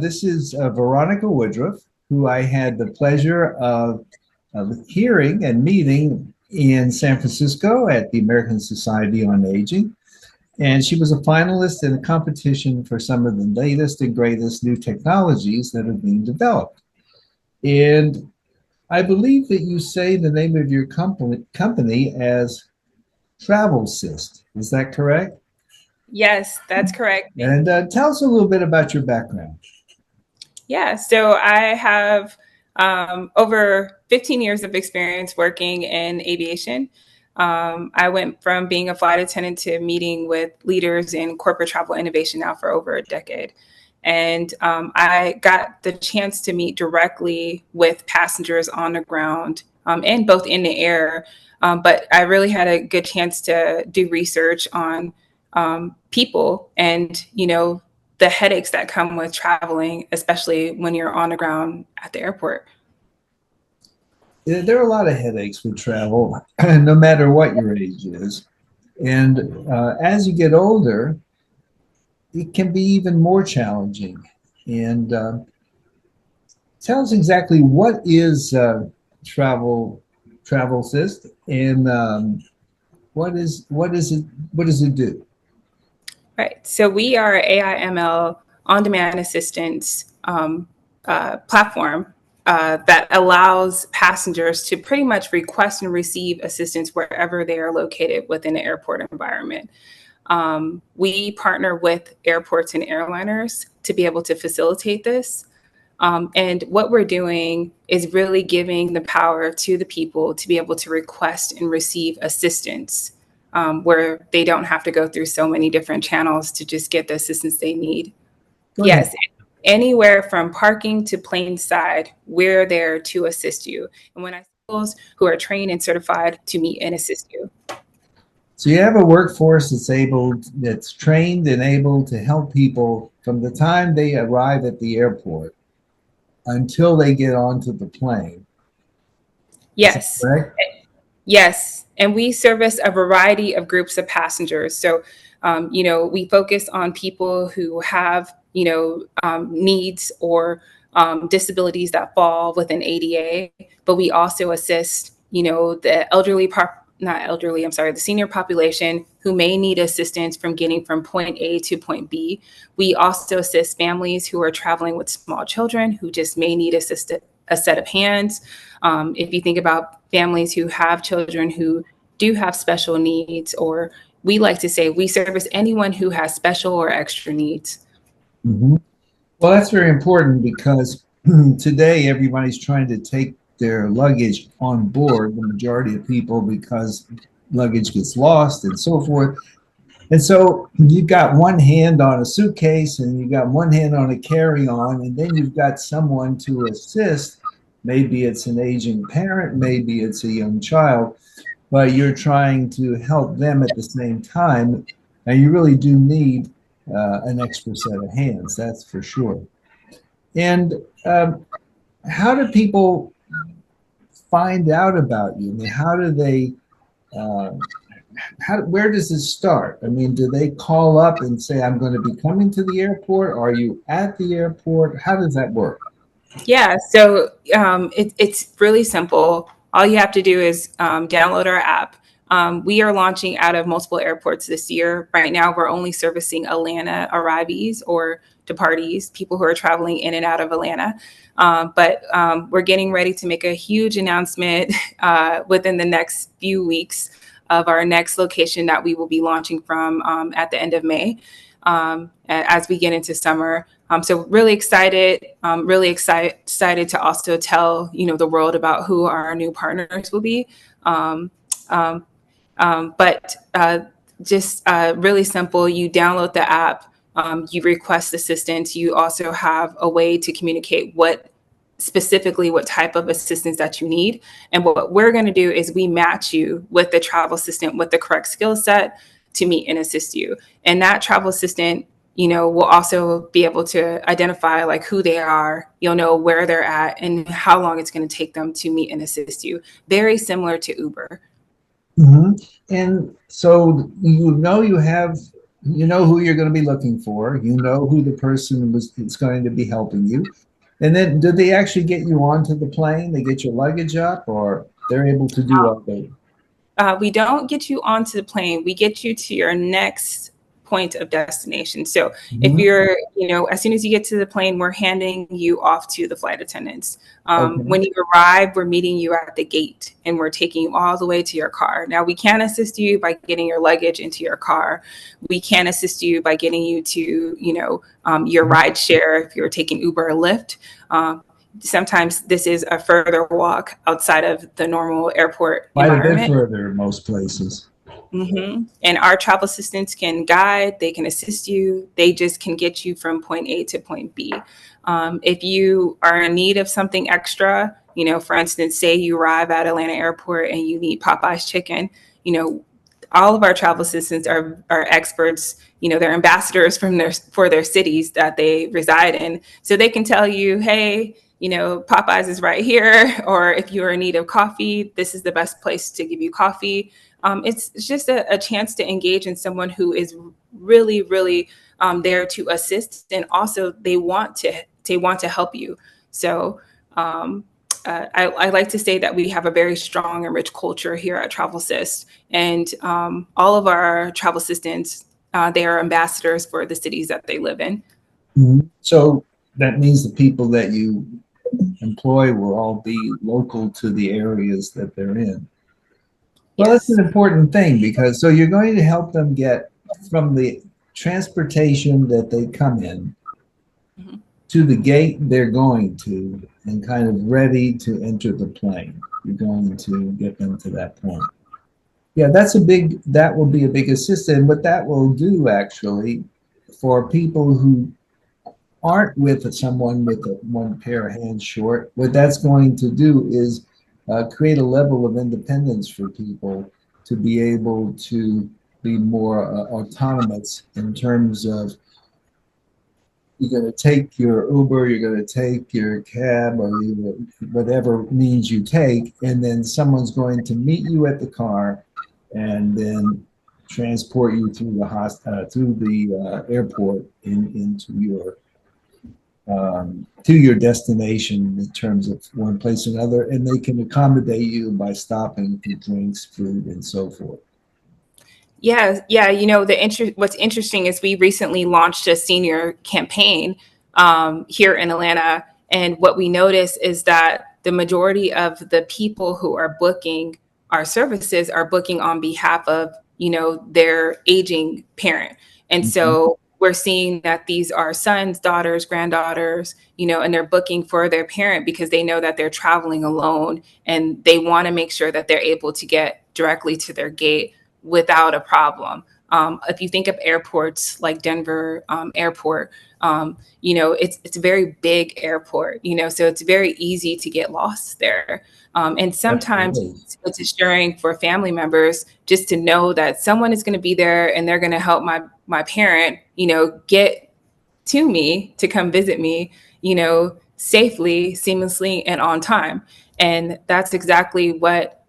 This is Veronica Woodruff, who I had the pleasure of hearing and meeting in San Francisco at the American Society on Aging. And she was a finalist in a competition for some of the latest and greatest new technologies that are being developed. And I believe that you say the name of your company as Travelsist. Is that correct? Yes, that's correct. And tell us a little bit about your background. Yeah, so I have over 15 years of experience working in aviation. I went from being a flight attendant to meeting with leaders in corporate travel innovation now for over a decade. And I got the chance to meet directly with passengers on the ground and both in the air. But I really had a good chance to do research on people and, the headaches that come with traveling, especially when you're on the ground at the airport. There are a lot of headaches with travel, no matter what your age is. And as you get older, it can be even more challenging. And tell us exactly what is Travelsist, and what does it do? Right. So we are AI ML on-demand assistance platform that allows passengers to pretty much request and receive assistance wherever they are located within the airport environment. We partner with airports and airliners to be able to facilitate this. And what we're doing is really giving the power to the people to be able to request and receive assistance where they don't have to go through so many different channels to just get the assistance they need. Go ahead. Yes, anywhere from parking to plane side, we're there to assist you. And when I say those who are trained and certified to meet and assist you. So you have a workforce that's trained and able to help people from the time they arrive at the airport until they get onto the plane. Yes. Correct? Yes. And we service a variety of groups of passengers. So, we focus on people who have, needs or disabilities that fall within ADA, but we also assist, the the senior population who may need assistance from getting from point A to point B. We also assist families who are traveling with small children who just may need a set of hands. If you think about families who have children who do have special needs, or we like to say we service anyone who has special or extra needs. Mm-hmm. Well, that's very important because today everybody's trying to take their luggage on board, the majority of people, because luggage gets lost and so forth. And so you've got one hand on a suitcase and you've got one hand on a carry-on, and then you've got someone to assist. Maybe it's an aging parent, maybe it's a young child, but you're trying to help them at the same time. And you really do need an extra set of hands, that's for sure. And how do people find out about you? I mean, how do they, where does this start? I mean, do they call up and say, I'm going to be coming to the airport? Are you at the airport? How does that work? Yeah, so it's really simple. All you have to do is download our app. We are launching out of multiple airports this year. Right now, we're only servicing Atlanta arrivees or departees, people who are traveling in and out of Atlanta. But we're getting ready to make a huge announcement within the next few weeks of our next location that we will be launching from at the end of May as we get into summer. So really excited to also tell, the world about who our new partners will be. But just really simple. You download the app, you request assistance. You also have a way to communicate what type of assistance that you need. And what we're going to do is we match you with the travel assistant with the correct skill set to meet and assist you. And that travel assistant, will also be able to identify like who they are, you'll know where they're at and how long it's going to take them to meet and assist you. Very similar to Uber. Mm-hmm. And so you have you know who you're going to be looking for. You know who the person is going to be helping you. And then, did they actually get you onto the plane? They get your luggage up, or they're able to do all the. We don't get you onto the plane. We get you to your next point of destination. So if Mhm. you're, as soon as you get to the plane, we're handing you off to the flight attendants. Okay. When you arrive, we're meeting you at the gate and we're taking you all the way to your car. Now, we can assist you by getting your luggage into your car. We can assist you by getting you to, your ride share if you're taking Uber or Lyft. Sometimes this is a further walk outside of the normal airport Quite a bit environment. further in most places. And our travel assistants can guide, they can assist you, they just can get you from point A to point B. If you are in need of something extra, for instance, say you arrive at Atlanta Airport and you need Popeye's chicken, all of our travel assistants are experts. They're ambassadors for their cities that they reside in, so they can tell you, hey, Popeyes is right here, or if you're in need of coffee, this is the best place to give you coffee. It's just a chance to engage in someone who is really, really there to assist, and also they want to help you. So um, I like to say that we have a very strong and rich culture here at Travelsist, and all of our travel assistants, they are ambassadors for the cities that they live in. Mhm. So that means the people that you employ will all be local to the areas that they're in. Well, that's an Yes. important thing because so you're going to help them get from the transportation that they come in Mhm. to the gate they're going to and kind of ready to enter the plane. You're going to get them to that point. Yeah, that will be a big assistance. What that will do actually for people who aren't with someone with one pair of hands short, what that's going to do is create a level of independence for people to be able to be more autonomous in terms of you're going to take your Uber, you're going to take your cab, or whatever means you take, and then someone's going to meet you at the car, and then transport you through the airport into your destination in terms of one place or another, and they can accommodate you by stopping for drinks, food, and so forth. Yeah, yeah. What's interesting is we recently launched a senior campaign here in Atlanta, and what we notice is that the majority of the people who are booking our services are booking on behalf of their aging parent, and Mhm. so we're seeing that these are sons, daughters, granddaughters, and they're booking for their parent because they know that they're traveling alone, and they want to make sure that they're able to get directly to their gate without a problem. If you think of airports like Denver Airport, it's a very big airport, so it's very easy to get lost there. And Yes, it sometimes is. it's assuring for family members just to know that someone is going to be there and they're going to help my parent, get to me to come visit me, safely, seamlessly, and on time. And that's exactly what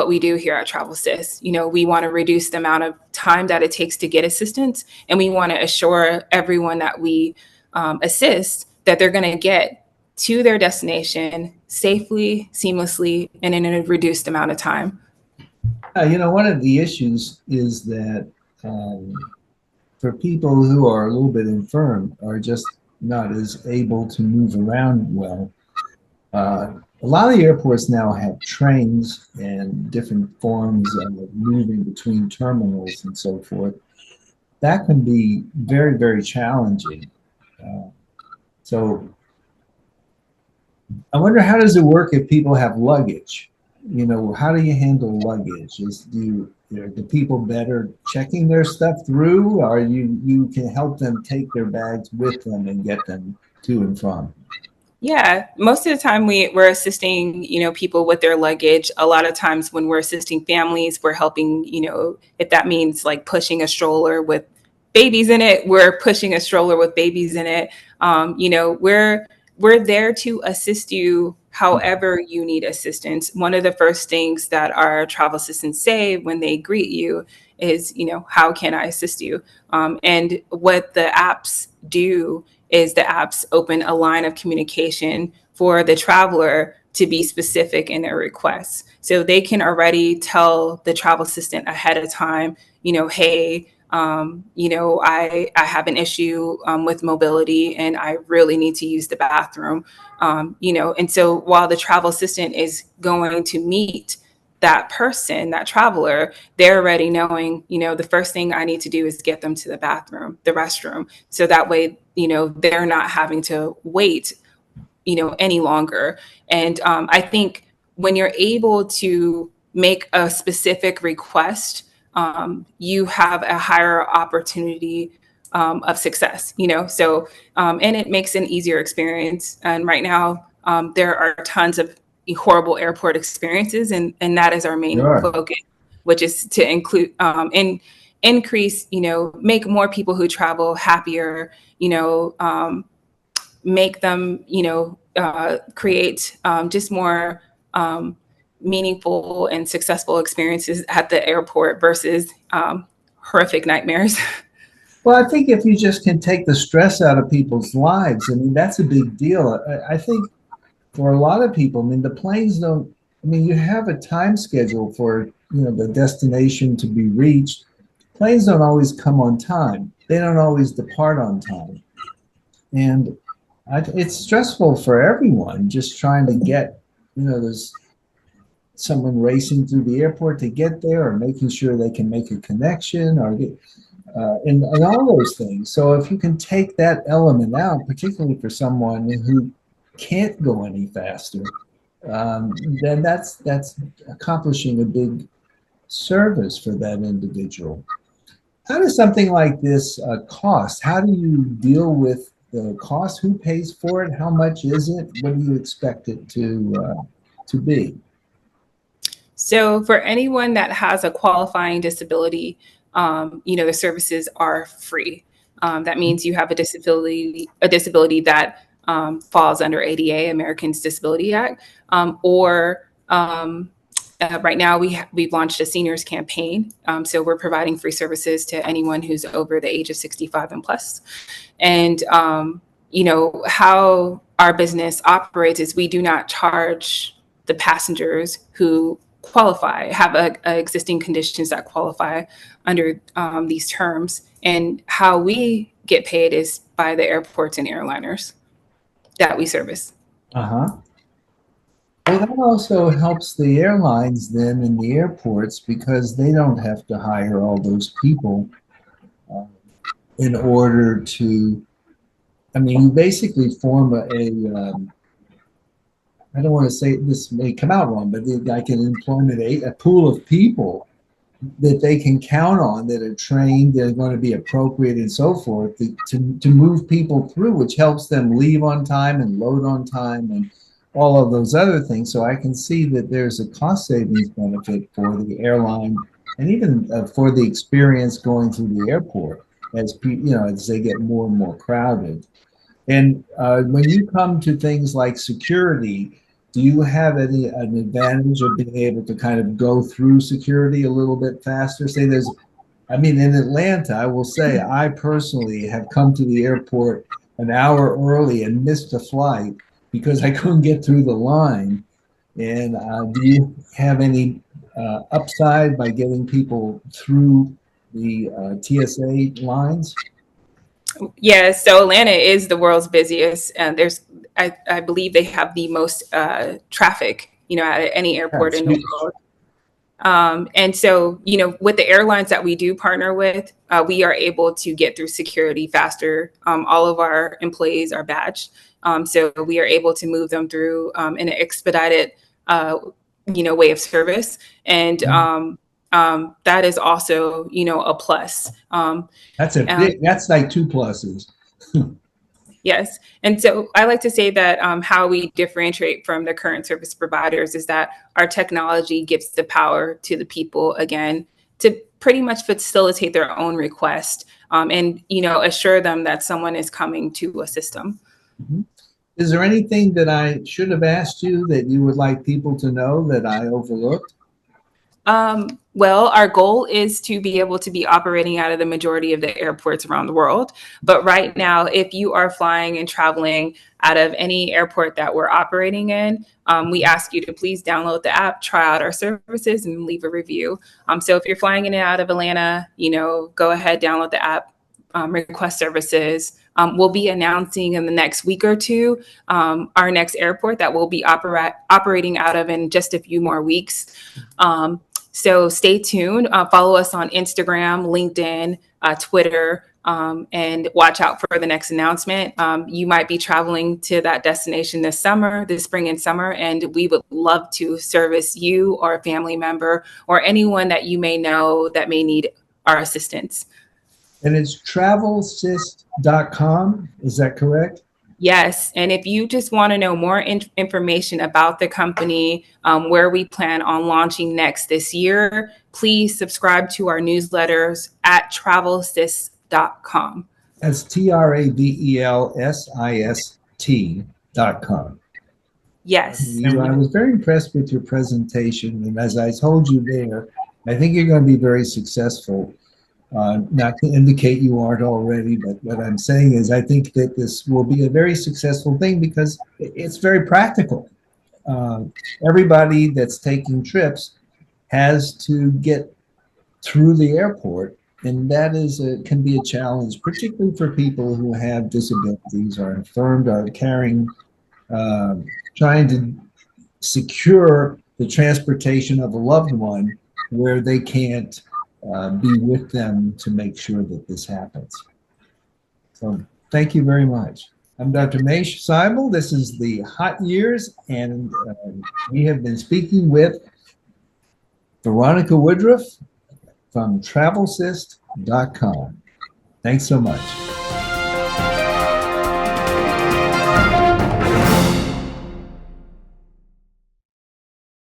we do here at Travelsist. We want to reduce the amount of time that it takes to get assistance, and we want to assure everyone that we assist that they're going to get to their destination safely, seamlessly, and in a reduced amount of time. One of the issues is that um, for people who are a little bit infirm are just not as able to move around well. A lot of the airports now have trains and different forms of moving between terminals and so forth. That can be very, very challenging. Uh, so I wonder how does it work if people have luggage? How do you handle luggage? Do people better checking their stuff through, or you can help them take their bags with them and get them to and from? Yeah, most of the time we're assisting, people with their luggage. A lot of times when we're assisting families, we're helping, if that means like pushing a stroller with babies in it, we're pushing a stroller with babies in it. We're there to assist you however you need assistance, one of the first things that our travel assistants say when they greet you is, how can I assist you? And what the apps do is the apps open a line of communication for the traveler to be specific in their requests. So they can already tell the travel assistant ahead of time, hey, I have an issue with mobility and I really need to use the bathroom. And so while the travel assistant is going to meet that person, that traveler, they're already knowing, the first thing I need to do is get them to the bathroom, the restroom. So that way, they're not having to wait, any longer. And I think when you're able to make a specific request, you have a higher opportunity of success, and it makes an easier experience. And right now, there are tons of horrible airport experiences, and that is our main Sure. focus, which is to include and increase, make more people who travel happier, make them, create just more meaningful and successful experiences at the airport versus horrific nightmares. Well, I think if you just can take the stress out of people's lives, I mean, that's a big deal. I think for a lot of people, I mean, the planes don't, I mean, you have a time schedule for, the destination to be reached. Planes don't always come on time. They don't always depart on time. And it's stressful for everyone just trying to get, there's someone racing through the airport to get there or making sure they can make a connection or get, and all those things. So if you can take that element out, particularly for someone who can't go any faster, then that's accomplishing a big service for that individual. How does something like this cost? How do you deal with the cost? Who pays for it? How much is it? What do you expect it to be? So for anyone that has a qualifying disability, the services are free. That means you have a disability that falls under ADA, Americans Disability Act, or right now we've launched a seniors campaign. So we're providing free services to anyone who's over the age of 65 and plus. And how our business operates is we do not charge the passengers who have existing conditions that qualify under these terms. And how we get paid is by the airports and airliners that we service. Uh-huh. Well, that also helps the airlines then in the airports because they don't have to hire all those people uh, in order to, I mean, you basically form I don't want to say this may come out wrong, but like an employment, a pool of people that they can count on that are trained, that are going to be appropriate and so forth to move people through, which helps them leave on time and load on time and all of those other things. So I can see that there's a cost savings benefit for the airline and even for the experience going through the airport as as they get more and more crowded. And when you come to things like security, do you have an advantage of being able to kind of go through security a little bit faster? Say I mean, in Atlanta, I will say I personally have come to the airport an hour early and missed a flight because I couldn't get through the line. And do you have any upside by getting people through the TSA lines? Yeah, so Atlanta is the world's busiest, and I believe they have the most traffic, at any airport That's in the huge. world. And so, with the airlines that we do partner with, we are able to get through security faster. All of our employees are badged, so we are able to move them through in an expedited, way of service, and that is also, a plus. That's like two pluses. Yes. And so I like to say that how we differentiate from the current service providers is that our technology gives the power to the people again to pretty much facilitate their own request and assure them that someone is coming to assist them. Mhm. Is there anything that I should have asked you that you would like people to know that I overlooked? Well, our goal is to be able to be operating out of the majority of the airports around the world. But right now, if you are flying and traveling out of any airport that we're operating in, we ask you to please download the app, try out our services, and leave a review. So if you're flying in and out of Atlanta, go ahead, download the app, request services. We'll be announcing in the next week or two our next airport that we'll be operating out of in just a few more weeks. So stay tuned. Follow us on Instagram, LinkedIn, Twitter, and watch out for the next announcement. You might be traveling to that destination this spring and summer, and we would love to service you or a family member or anyone that you may know that may need our assistance. And it's travelsist.com. Is that correct? Yes. And if you just want to know more information about the company, where we plan on launching next this year, please subscribe to our newsletters at travelsist.com. That's TRAVELSIST.com. Yes. I was very impressed with your presentation. And as I told you there, I think you're going to be very successful. Not to indicate you aren't already, but what I'm saying is I think that this will be a very successful thing because it's very practical. Everybody that's taking trips has to get through the airport, and that can be a challenge, particularly for people who have disabilities, are infirmed, are trying to secure the transportation of a loved one where they can't be with them to make sure that this happens. So thank you very much. I'm Dr. Mesh Seibel. This is the Hot Years, and we have been speaking with Veronica Woodruff from Travelsist.com. Thanks so much.